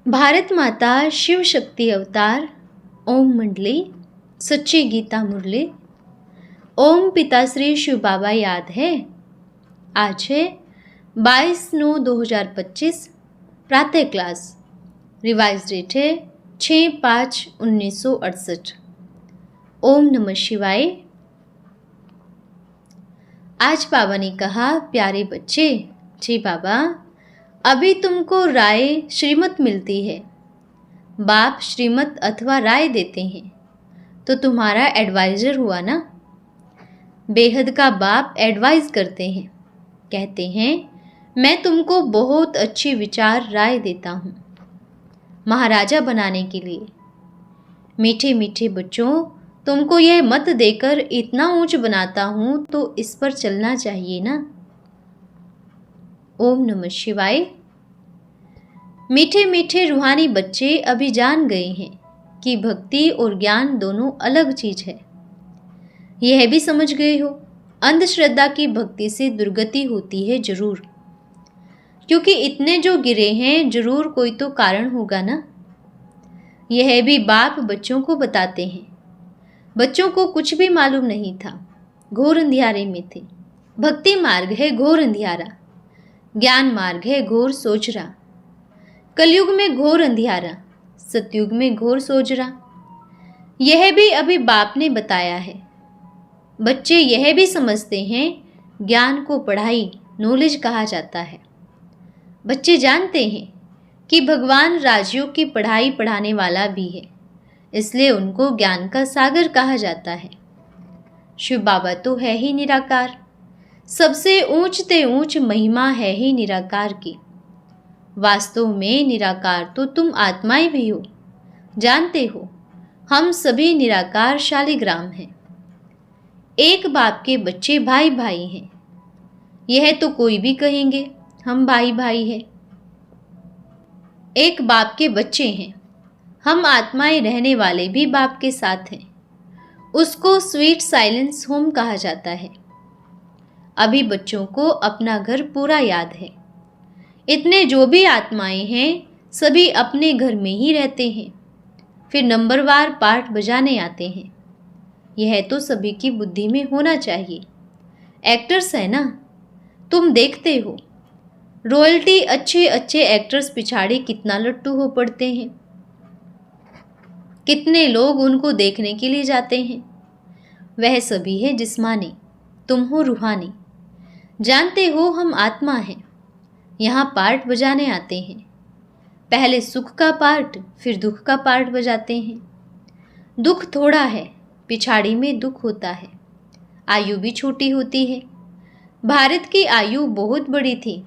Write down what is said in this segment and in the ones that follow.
भारत माता शिव शक्ति अवतार। ओम मंडली सच्ची गीता मुरली। ओम पिताश्री शिव बाबा याद है। आज है 22/9/2025 प्रातः क्लास। रिवाइज डेट है 6/5/1968। ओम नमः शिवाय। आज बाबा ने कहा, प्यारे बच्चे, जी बाबा, अभी तुमको राय श्रीमत मिलती है। बाप श्रीमत अथवा राय देते हैं तो तुम्हारा एडवाइज़र हुआ ना। बेहद का बाप एडवाइस करते हैं, कहते हैं मैं तुमको बहुत अच्छी विचार राय देता हूँ महाराजा बनाने के लिए। मीठे मीठे बच्चों, तुमको यह मत देकर इतना ऊंच बनाता हूँ तो इस पर चलना चाहिए ना। ओम नमः शिवाय। मीठे मीठे रूहानी बच्चे अभी जान गए हैं कि भक्ति और ज्ञान दोनों अलग चीज़ है। यह भी समझ गए हो, अंधश्रद्धा की भक्ति से दुर्गति होती है जरूर, क्योंकि इतने जो गिरे हैं जरूर कोई तो कारण होगा ना। यह भी बाप बच्चों को बताते हैं। बच्चों को कुछ भी मालूम नहीं था, घोर अंधियारे में थे। भक्ति मार्ग है घोर अंधियारा, ज्ञान मार्ग है घोर सोचरा। कलयुग में घोर अंधियारा, सतयुग में घोर सोजरा। यह भी अभी बाप ने बताया है। बच्चे यह भी समझते हैं ज्ञान को पढ़ाई नॉलेज कहा जाता है। बच्चे जानते हैं कि भगवान राजयोग की पढ़ाई पढ़ाने वाला भी है, इसलिए उनको ज्ञान का सागर कहा जाता है। शिव बाबा तो है ही निराकार, सबसे ऊंचते ऊंच महिमा है ही निराकार की। वास्तव में निराकार तो तुम आत्माएं भी हो। जानते हो हम सभी निराकार शालिग्राम हैं। एक बाप के बच्चे भाई भाई हैं। यह तो कोई भी कहेंगे हम भाई भाई हैं। एक बाप के बच्चे हैं। हम आत्माएं रहने वाले भी बाप के साथ हैं। उसको स्वीट साइलेंस होम कहा जाता है। अभी बच्चों को अपना घर पूरा याद है। इतने जो भी आत्माएं हैं सभी अपने घर में ही रहते हैं, फिर नंबरवार पार्ट बजाने आते हैं। यह तो सभी की बुद्धि में होना चाहिए। एक्टर्स है ना, तुम देखते हो रॉयल्टी अच्छे अच्छे एक्टर्स पिछाड़ी कितना लट्टू हो पड़ते हैं। कितने लोग उनको देखने के लिए जाते हैं। वह सभी है जिस्मानी, तुम हो रूहानी। जानते हो हम आत्मा हैं। यहाँ पार्ट बजाने आते हैं। पहले सुख का पार्ट फिर दुख का पार्ट बजाते हैं। दुख थोड़ा है, पिछाड़ी में दुख होता है। आयु भी छोटी होती है। भारत की आयु बहुत बड़ी थी।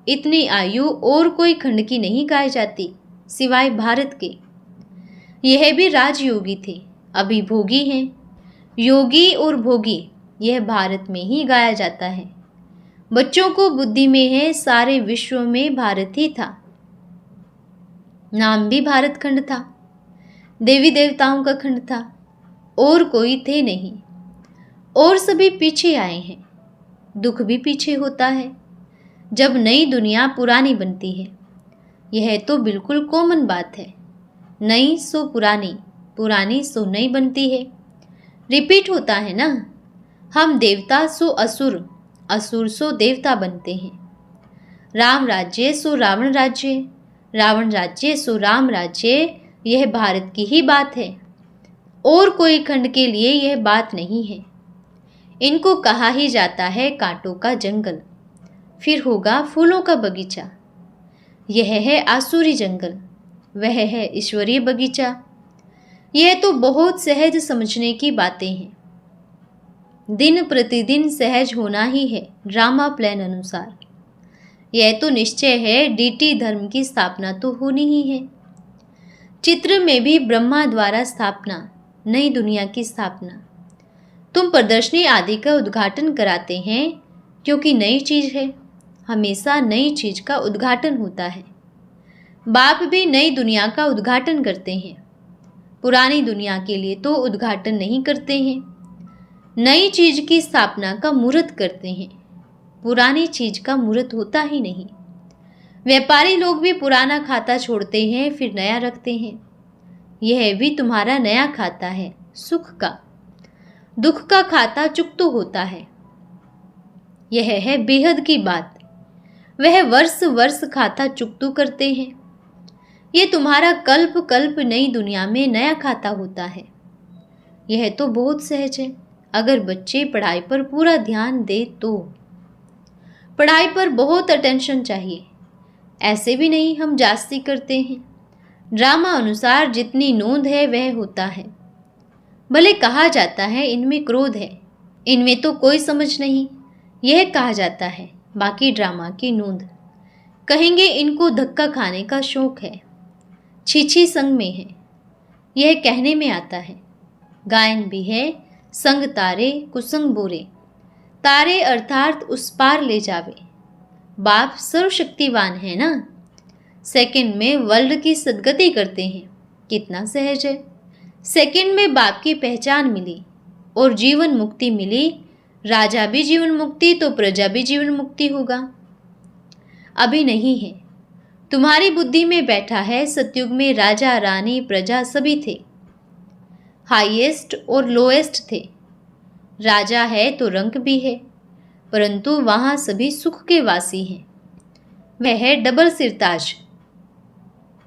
इतनी आयु और कोई खंड की नहीं गाई जाती सिवाय भारत के। यह भी राजयोगी थे, अभी भोगी हैं। योगी और भोगी यह भारत में ही गाया जाता है। बच्चों को बुद्धि में है सारे विश्व में भारत ही था। नाम भी भारत खंड था, देवी देवताओं का खंड था, और कोई थे नहीं। और सभी पीछे आए हैं। दुख भी पीछे होता है जब नई दुनिया पुरानी बनती है। यह तो बिल्कुल कॉमन बात है। नई सो पुरानी, पुरानी सो नई बनती है। रिपीट होता है ना। हम देवता सो असुर, असुर सो देवता बनते हैं। राम राज्य सो रावण राज्य, रावण राज्य सो राम राज्य। यह भारत की ही बात है, और कोई खंड के लिए यह बात नहीं है। इनको कहा ही जाता है कांटों का जंगल, फिर होगा फूलों का बगीचा। यह है आसुरी जंगल, वह है ईश्वरीय बगीचा। यह तो बहुत सहज समझने की बातें हैं। दिन प्रतिदिन सहज होना ही है ड्रामा प्लान अनुसार। यह तो निश्चय है डीटी धर्म की स्थापना तो होनी ही है। चित्र में भी ब्रह्मा द्वारा स्थापना, नई दुनिया की स्थापना। तुम प्रदर्शनी आदि का उद्घाटन कराते हैं क्योंकि नई चीज है। हमेशा नई चीज का उद्घाटन होता है। बाप भी नई दुनिया का उद्घाटन करते हैं। पुरानी दुनिया के लिए तो उद्घाटन नहीं करते हैं। नई चीज की स्थापना का मुहूर्त करते हैं। पुरानी चीज का मुहूर्त होता ही नहीं। व्यापारी लोग भी पुराना खाता छोड़ते हैं फिर नया रखते हैं। यह भी तुम्हारा नया खाता है, सुख का। दुख का खाता चुकतो होता है। यह है बेहद की बात। वह वर्ष वर्ष खाता चुकतू करते हैं। ये तुम्हारा कल्प कल्प नई दुनिया में नया खाता होता है। यह तो बहुत सहज है, अगर बच्चे पढ़ाई पर पूरा ध्यान दे तो। पढ़ाई पर बहुत अटेंशन चाहिए, ऐसे भी नहीं हम जास्ती करते हैं। ड्रामा अनुसार जितनी नोंद है वह होता है। भले कहा जाता है इनमें क्रोध है, इनमें तो कोई समझ नहीं, यह कहा जाता है। बाकी ड्रामा की नोंद कहेंगे इनको धक्का खाने का शौक है, छीछी संग में है, यह कहने में आता है। गायन भी है, संग तारे कुसंग बोरे, तारे अर्थात उस पार ले जावे। बाप सर्वशक्तिवान है ना, सेकंड में वर्ल्ड की सदगति करते हैं। कितना सहज है। सेकंड में बाप की पहचान मिली और जीवन मुक्ति मिली। राजा भी जीवन मुक्ति तो प्रजा भी जीवन मुक्ति होगा। अभी नहीं है, तुम्हारी बुद्धि में बैठा है। सतयुग में राजा रानी प्रजा सभी थे, हाईएस्ट और लोएस्ट थे। राजा है तो रंक भी है, परंतु वहां सभी सुख के वासी हैं। वह है डबल सिर ताज,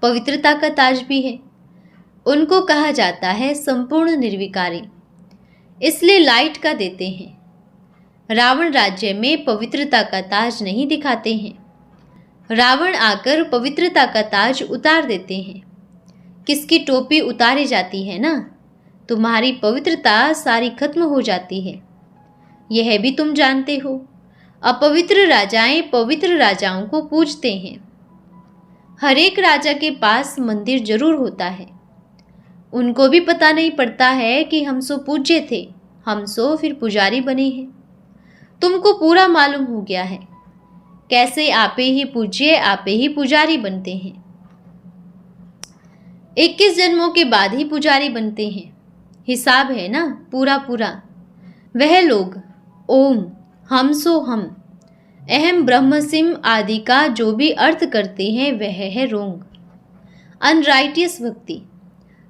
पवित्रता का ताज भी है। उनको कहा जाता है संपूर्ण निर्विकारी, इसलिए लाइट का देते हैं। रावण राज्य में पवित्रता का ताज नहीं दिखाते हैं। रावण आकर पवित्रता का ताज उतार देते हैं। किसकी टोपी उतारी जाती है ना, तुम्हारी पवित्रता सारी खत्म हो जाती है। यह भी तुम जानते हो। अपवित्र राजाएं पवित्र राजाओं को पूजते हैं। हर एक राजा के पास मंदिर जरूर होता है। उनको भी पता नहीं पड़ता है कि हम सो पूज्य थे, हम सो फिर पुजारी बने हैं। तुमको पूरा मालूम हो गया है कैसे आपे ही पूज्य आपे ही पुजारी बनते हैं। 21 जन्मों के बाद ही पुजारी बनते हैं। हिसाब है ना पूरा पूरा। वह लोग ओम हम सो हम अहम ब्रह्म सिम आदि का जो भी अर्थ करते हैं वह है रोंग। अनराइटियस भक्ति,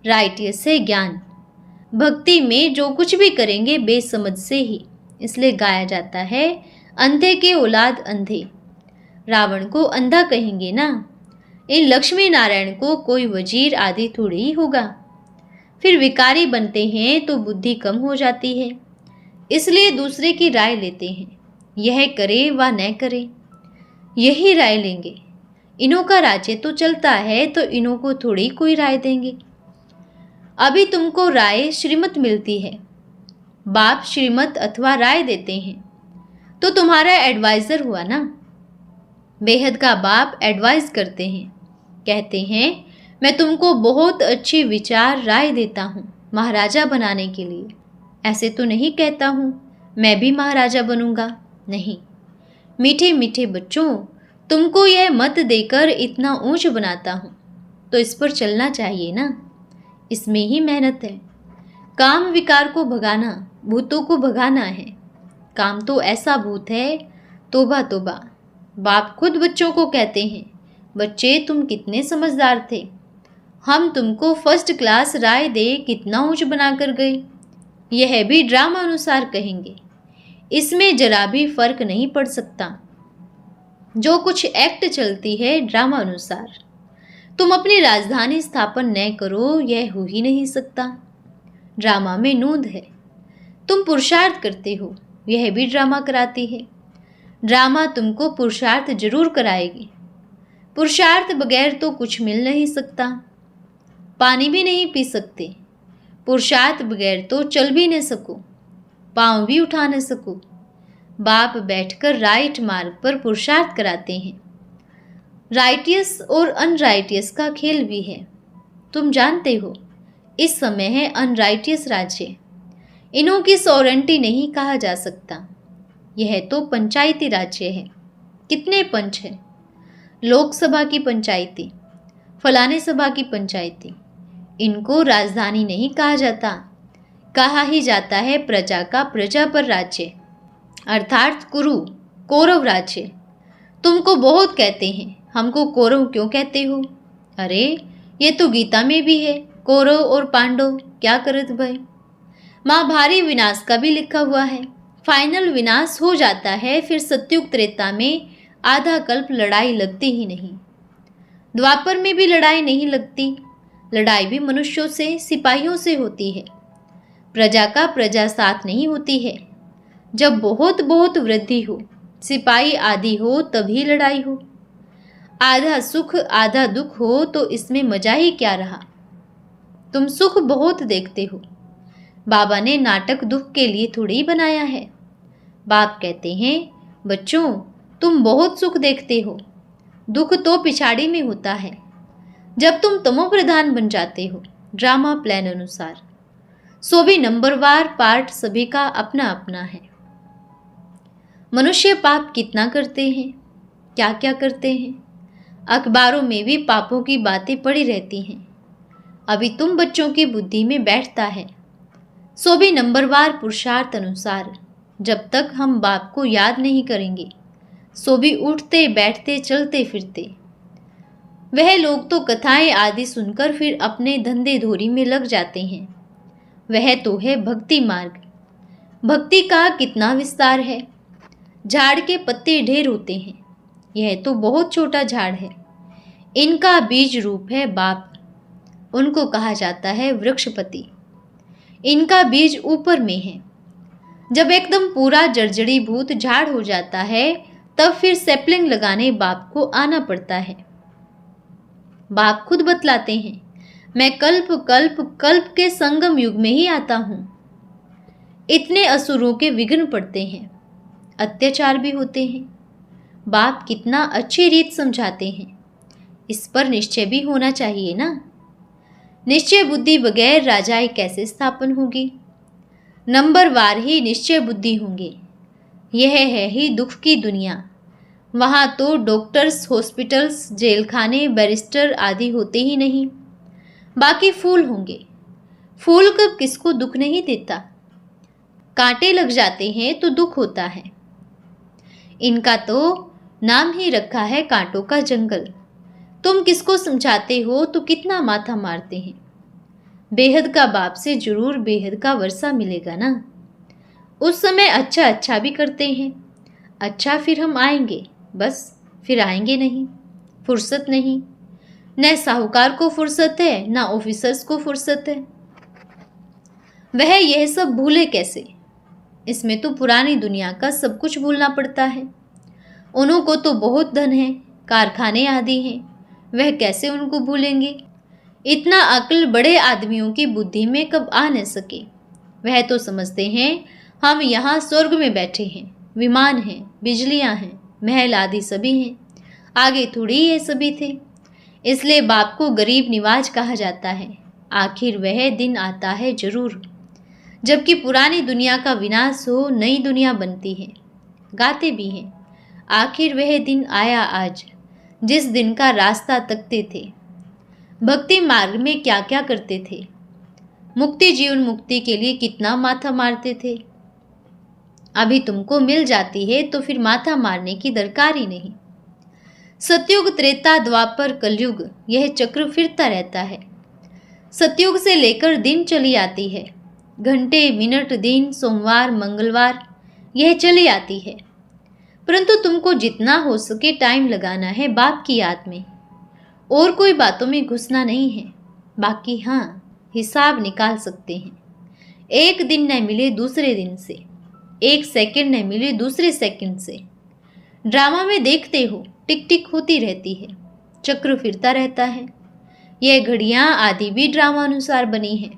राइटियस है ज्ञान। भक्ति में जो कुछ भी करेंगे बेसमझ से ही, इसलिए गाया जाता है अंधे के औलाद अंधे। रावण को अंधा कहेंगे ना, इन लक्ष्मी नारायण को कोई वजीर आदि थोड़ी ही होगा। फिर विकारी बनते हैं तो बुद्धि कम हो जाती है, इसलिए दूसरे की राय लेते हैं। यह करे व न करे, यही राय लेंगे। इन्हों का राज्य तो चलता है तो इन्हों को थोड़ी कोई राय देंगे। अभी तुमको राय श्रीमत मिलती है, बाप श्रीमत अथवा राय देते हैं तो तुम्हारा एडवाइजर हुआ ना। बेहद का बाप एडवाइस करते हैं, कहते हैं मैं तुमको बहुत अच्छी विचार राय देता हूँ महाराजा बनाने के लिए। ऐसे तो नहीं कहता हूँ मैं भी महाराजा बनूंगा, नहीं। मीठे मीठे बच्चों, तुमको यह मत देकर इतना ऊंच बनाता हूँ तो इस पर चलना चाहिए ना, इसमें ही मेहनत है। काम विकार को भगाना, भूतों को भगाना है। काम तो ऐसा भूत है, तोबा तोबा। बाप खुद बच्चों को कहते हैं, बच्चे तुम कितने समझदार थे, हम तुमको फर्स्ट क्लास राय दे कितना ऊंच बनाकर गए। यह भी ड्रामा अनुसार कहेंगे, इसमें जरा भी फर्क नहीं पड़ सकता। जो कुछ एक्ट चलती है ड्रामा अनुसार। तुम अपनी राजधानी स्थापन न करो, यह हो ही नहीं सकता। ड्रामा में नोंद है। तुम पुरुषार्थ करते हो, यह भी ड्रामा कराती है। ड्रामा तुमको पुरुषार्थ जरूर कराएगी। पुरुषार्थ बगैर तो कुछ मिल नहीं सकता, पानी भी नहीं पी सकते। पुरुषार्थ बगैर तो चल भी न सको, पाँव भी उठा न सको। बाप बैठकर राइट मार्ग पर पुरुषार्थ कराते हैं। राइटियस और अनराइटियस का खेल भी है। तुम जानते हो इस समय है अनराइटियस राज्य। इन्हों की सॉवरेंटी नहीं कहा जा सकता। यह तो पंचायती राज्य है। कितने पंच हैं? लोकसभा की पंचायती, फलाने सभा की पंचायती। इनको राजधानी नहीं कहा जाता, कहा ही जाता है प्रजा का प्रजा पर राज्य, अर्थात कुरु कौरव राज्य। तुमको बहुत कहते हैं हमको कौरव क्यों कहते हो? अरे ये तो गीता में भी है, कौरव और पांडव क्या करत भय। माँ भारी विनाश का भी लिखा हुआ है। फाइनल विनाश हो जाता है, फिर सत्युग त्रेता में आधा कल्प लड़ाई लगती ही नहीं। द्वापर में भी लड़ाई नहीं लगती। लड़ाई भी मनुष्यों से, सिपाहियों से होती है। प्रजा का प्रजा साथ नहीं होती है। जब बहुत बहुत वृद्धि हो, सिपाही आदि हो, तभी लड़ाई हो। आधा सुख आधा दुख हो तो इसमें मजा ही क्या रहा। तुम सुख बहुत देखते हो। बाबा ने नाटक दुख के लिए थोड़ी बनाया है। बाप कहते हैं, बच्चों तुम बहुत सुख देखते हो, दुख तो पिछाड़ी में होता है, जब तुम तमो प्रधान बन जाते हो ड्रामा प्लान अनुसार। सो भी नंबरवार पार्ट सभी का अपना अपना है। मनुष्य पाप कितना करते हैं, क्या क्या करते हैं। अखबारों में भी पापों की बातें पड़ी रहती हैं। अभी तुम बच्चों की बुद्धि में बैठता है। सो भी नंबरवार पुरुषार्थ अनुसार। जब तक हम बाप को याद नहीं करेंगे, सो भी उठते बैठते चलते फिरते। वह लोग तो कथाएं आदि सुनकर फिर अपने धंधे धोरी में लग जाते हैं। वह तो है भक्ति मार्ग। भक्ति का कितना विस्तार है। झाड़ के पत्ते ढेर होते हैं, यह तो बहुत छोटा झाड़ है। इनका बीज रूप है बाप, उनको कहा जाता है वृक्षपति। इनका बीज ऊपर में है। जब एकदम पूरा जर्जड़ीभूत झाड़ हो जाता है, तब फिर सैपलिंग लगाने बाप को आना पड़ता है। बाप खुद बतलाते हैं, मैं कल्प कल्प कल्प के संगम युग में ही आता हूं। इतने असुरों के विघ्न पड़ते हैं, अत्याचार भी होते हैं। बाप कितना अच्छी रीत समझाते हैं। इस पर निश्चय भी होना चाहिए ना। निश्चय बुद्धि बगैर राजाएं कैसे स्थापन होगी। नंबरवार ही निश्चय बुद्धि होंगे। यह है ही दुख की दुनिया। वहाँ तो डॉक्टर्स, हॉस्पिटल्स, जेल खाने, बैरिस्टर आदि होते ही नहीं। बाकी फूल होंगे। फूल कब किसको दुख नहीं देता। कांटे लग जाते हैं तो दुख होता है। इनका तो नाम ही रखा है कांटों का जंगल। तुम किसको समझाते हो तो कितना माथा मारते हैं। बेहद का बाप से जरूर बेहद का वर्षा मिलेगा ना। उस समय अच्छा अच्छा भी करते हैं। अच्छा फिर हम आएंगे, बस फिर आएंगे नहीं। फुर्सत नहीं। न साहूकार को फुर्सत है, न ऑफिसर्स को फुर्सत है। वह यह सब भूले कैसे। इसमें तो पुरानी दुनिया का सब कुछ भूलना पड़ता है। उन्हों को तो बहुत धन है, कारखाने आदि हैं, वह कैसे उनको भूलेंगे। इतना अक्ल बड़े आदमियों की बुद्धि में कब आ न सके। वह तो समझते हैं हम यहाँ स्वर्ग में बैठे हैं, विमान हैं, बिजलियाँ हैं, महल आदि सभी हैं। आगे थोड़ी ये सभी थे। इसलिए बाप को गरीब निवाज कहा जाता है। आखिर वह दिन आता है जरूर, जबकि पुरानी दुनिया का विनाश हो, नई दुनिया बनती है। गाते भी हैं, आखिर वह दिन आया आज, जिस दिन का रास्ता तकते थे। भक्ति मार्ग में क्या क्या करते थे। मुक्ति जीवन मुक्ति के लिए कितना माथा मारते थे। अभी तुमको मिल जाती है तो फिर माथा मारने की दरकार ही नहीं। सतयुग, त्रेता, द्वापर, कलयुग, यह चक्र फिरता रहता है। सतयुग से लेकर दिन चली आती है। घंटे, मिनट, दिन, सोमवार, मंगलवार, यह चली आती है। परंतु तुमको जितना हो सके टाइम लगाना है बाप की याद में, और कोई बातों में घुसना नहीं है। बाकी हाँ, हिसाब निकाल सकते हैं। एक दिन न मिले दूसरे दिन से, एक सेकंड न मिले दूसरे सेकंड से। ड्रामा में देखते हो टिक टिक होती रहती है, चक्र फिरता रहता है। यह घड़ियाँ आदि भी ड्रामा अनुसार बनी है।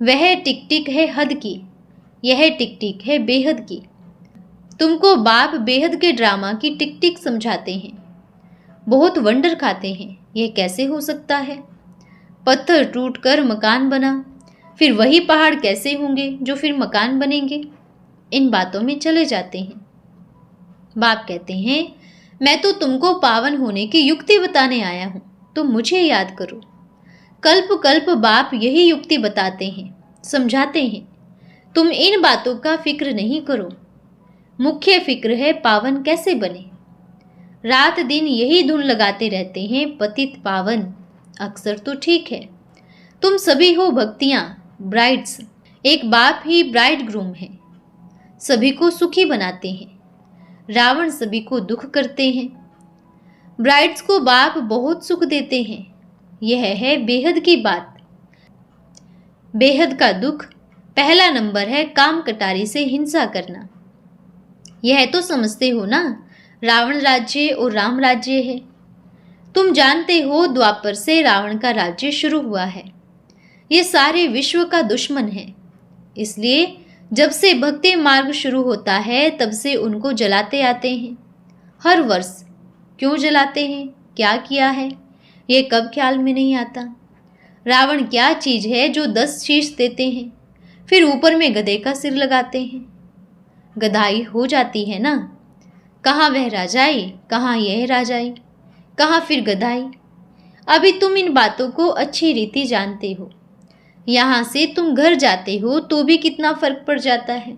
वह टिक टिक है हद की, यह टिक टिक है बेहद की। तुमको बाप बेहद के ड्रामा की टिक टिक समझाते हैं। बहुत वंडर खाते हैं। यह कैसे हो सकता है। पत्थर टूट कर मकान बना, फिर वही पहाड़ कैसे होंगे जो फिर मकान बनेंगे। इन बातों में चले जाते हैं। बाप कहते हैं, मैं तो तुमको पावन होने की युक्ति बताने आया हूँ, तुम मुझे याद करो। कल्प कल्प बाप यही युक्ति बताते हैं, समझाते हैं। तुम इन बातों का फिक्र नहीं करो। मुख्य फिक्र है पावन कैसे बने। रात दिन यही धुन लगाते रहते हैं, पतित पावन। अक्सर तो ठीक है, तुम सभी हो भक्तियां, ब्राइड्स। एक बाप ही ब्राइड ग्रूम है, सभी को सुखी बनाते हैं। रावण सभी को दुख करते हैं, ब्राइड्स को बाप बहुत सुख देते हैं। यह है बेहद की बात। बेहद का दुख पहला नंबर है काम कटारी से हिंसा करना। यह तो समझते हो ना, रावण राज्य और राम राज्य है। तुम जानते हो द्वापर से रावण का राज्य शुरू हुआ है। ये सारे विश्व का दुश्मन है। इसलिए जब से भक्ति मार्ग शुरू होता है तब से उनको जलाते आते हैं हर वर्ष। क्यों जलाते हैं, क्या किया है, ये कब ख्याल में नहीं आता। रावण क्या चीज है जो 10 शीश देते हैं, फिर ऊपर में गधे का सिर लगाते हैं। गधाई हो जाती है ना, कहाँ वह राजाई, कहाँ यह राजाई, कहाँ फिर गधाई। अभी तुम इन बातों को अच्छी रीति जानते हो। यहाँ से तुम घर जाते हो तो भी कितना फर्क पड़ जाता है।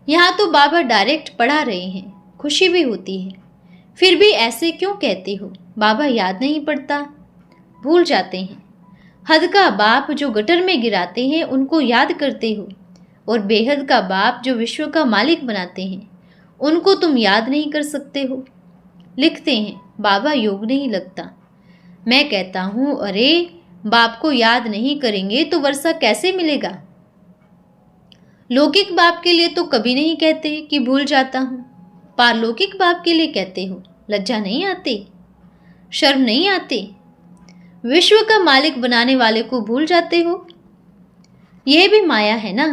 यहाँ तो बाबा डायरेक्ट पढ़ा रहे हैं, खुशी भी होती है। फिर भी ऐसे क्यों कहते हो, बाबा याद नहीं पड़ता, भूल जाते हैं। हद का बाप जो गटर में गिराते हैं उनको याद करते हो, और बेहद का बाप जो विश्व का मालिक बनाते हैं उनको तुम याद नहीं कर सकते हो। लिखते हैं बाबा योग नहीं लगता। मैं कहता हूँ अरे बाप को याद नहीं करेंगे तो वर्षा कैसे मिलेगा। लौकिक बाप के लिए तो कभी नहीं कहते कि भूल जाता हूँ, पारलौकिक बाप के लिए कहते हो। लज्जा नहीं आती, शर्म नहीं आती। विश्व का मालिक बनाने वाले को भूल जाते हो। यह भी माया है ना,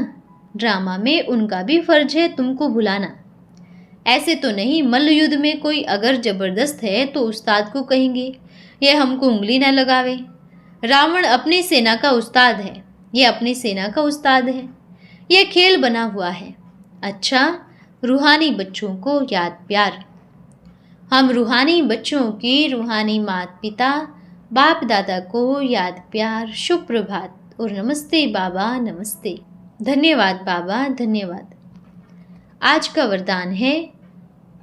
ड्रामा में उनका भी फर्ज है तुमको भुलाना। ऐसे तो नहीं मल्ल युद्ध में कोई अगर जबरदस्त है तो उस्ताद को कहेंगे ये हमको उंगली न लगावे। रावण अपनी सेना का उस्ताद है, ये अपनी सेना का उस्ताद है। यह खेल बना हुआ है। अच्छा, रूहानी बच्चों को याद प्यार। हम रूहानी बच्चों की रूहानी माता पिता बाप दादा को याद प्यार, शुभ प्रभात और नमस्ते बाबा, नमस्ते। धन्यवाद बाबा, धन्यवाद। आज का वरदान है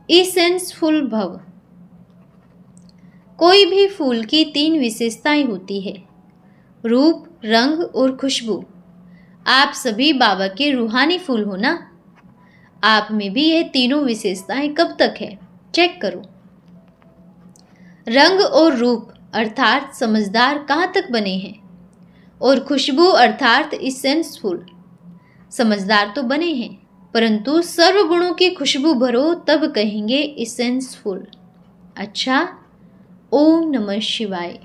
इसेंसफुल भव। कोई भी फूल की 3 विशेषताएं होती है, रूप, रंग और खुशबू। आप सभी बाबा के रूहानी फूल हो ना। आप में भी यह तीनों विशेषताएं कब तक है, चेक करो। रंग और रूप अर्थात समझदार कहाँ तक बने हैं, और खुशबू अर्थात इसेंसफुल समझदार तो बने हैं, परंतु सर्वगुणों की खुशबू भरो तब कहेंगे इसेंसफुल। अच्छा, ओम नमः शिवाय।